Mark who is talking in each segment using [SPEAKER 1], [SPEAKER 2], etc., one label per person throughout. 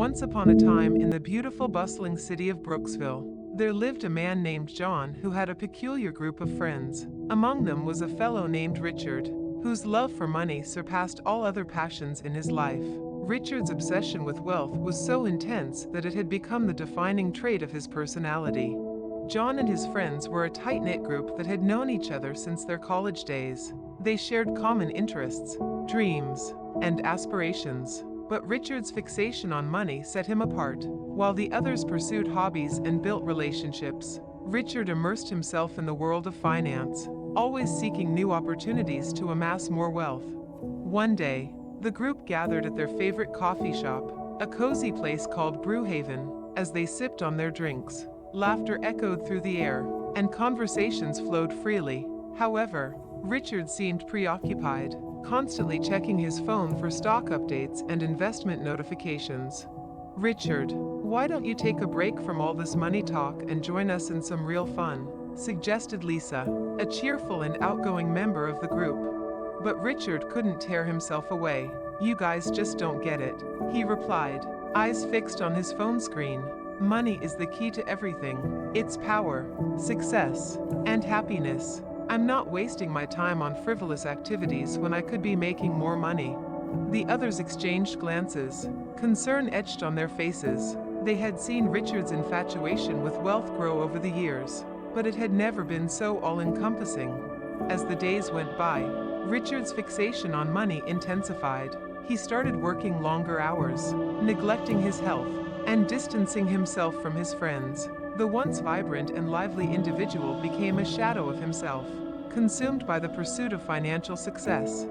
[SPEAKER 1] Once upon a time in the beautiful bustling city of Brooksville, there lived a man named John who had a peculiar group of friends. Among them was a fellow named Richard, whose love for money surpassed all other passions in his life. Richard's obsession with wealth was so intense that it had become the defining trait of his personality. John and his friends were a tight-knit group that had known each other since their college days. They shared common interests, dreams, and aspirations. But Richard's fixation on money set him apart. While the others pursued hobbies and built relationships, Richard immersed himself in the world of finance, always seeking new opportunities to amass more wealth. One day, the group gathered at their favorite coffee shop, a cozy place called Brewhaven. As they sipped on their drinks, laughter echoed through the air, and conversations flowed freely. However, Richard seemed preoccupied, constantly checking his phone for stock updates and investment notifications. "Richard, why don't you take a break from all this money talk and join us in some real fun?" suggested Lisa, a cheerful and outgoing member of the group. But Richard couldn't tear himself away. "You guys just don't get it," he replied, eyes fixed on his phone screen. "Money is the key to everything. It's power, success, and happiness. I'm not wasting my time on frivolous activities when I could be making more money." The others exchanged glances, concern etched on their faces. They had seen Richard's infatuation with wealth grow over the years, but it had never been so all-encompassing. As the days went by, Richard's fixation on money intensified. He started working longer hours, neglecting his health, and distancing himself from his friends. The once vibrant and lively individual became a shadow of himself, consumed by the pursuit of financial success.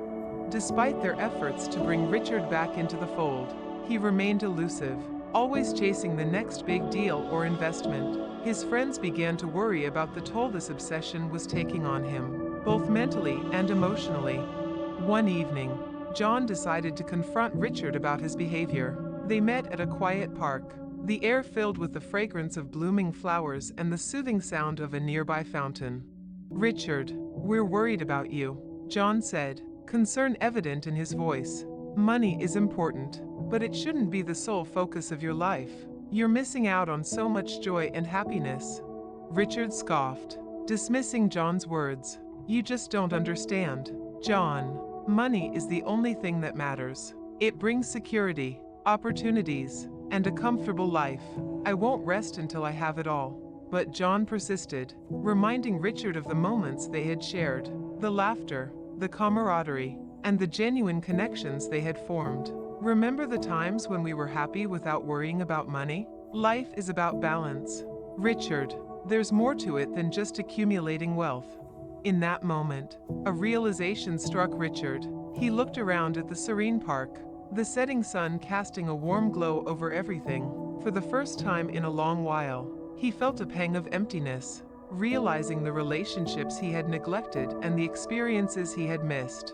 [SPEAKER 1] Despite their efforts to bring Richard back into the fold, he remained elusive, always chasing the next big deal or investment. His friends began to worry about the toll this obsession was taking on him, both mentally and emotionally. One evening, John decided to confront Richard about his behavior. They met at a quiet park, the air filled with the fragrance of blooming flowers and the soothing sound of a nearby fountain. "Richard, we're worried about you," John said, concern evident in his voice. "Money is important, but it shouldn't be the sole focus of your life. You're missing out on so much joy and happiness." Richard scoffed, dismissing John's words. "You just don't understand, John. Money is the only thing that matters. It brings security, opportunities, and a comfortable life. I won't rest until I have it all." But John persisted, reminding Richard of the moments they had shared, the laughter, the camaraderie, and the genuine connections they had formed. "Remember the times when we were happy without worrying about money? Life is about balance. Richard, there's more to it than just accumulating wealth." In that moment, a realization struck Richard. He looked around at the serene park, the setting sun casting a warm glow over everything. For the first time in a long while, he felt a pang of emptiness, realizing the relationships he had neglected and the experiences he had missed.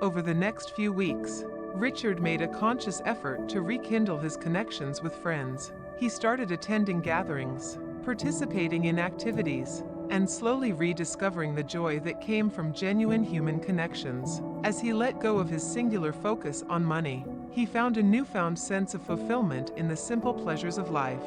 [SPEAKER 1] Over the next few weeks, Richard made a conscious effort to rekindle his connections with friends. He started attending gatherings, participating in activities, and slowly rediscovering the joy that came from genuine human connections. As he let go of his singular focus on money, he found a newfound sense of fulfillment in the simple pleasures of life.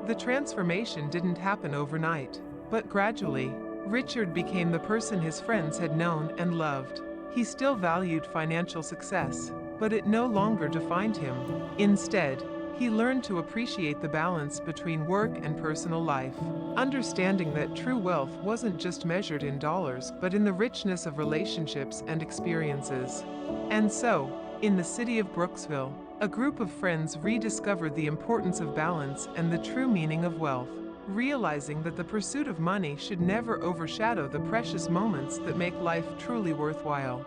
[SPEAKER 1] The transformation didn't happen overnight, but gradually, Richard became the person his friends had known and loved. He still valued financial success, but it no longer defined him. Instead, he learned to appreciate the balance between work and personal life, understanding that true wealth wasn't just measured in dollars but in the richness of relationships and experiences. And so, in the city of Brooksville, a group of friends rediscovered the importance of balance and the true meaning of wealth, realizing that the pursuit of money should never overshadow the precious moments that make life truly worthwhile.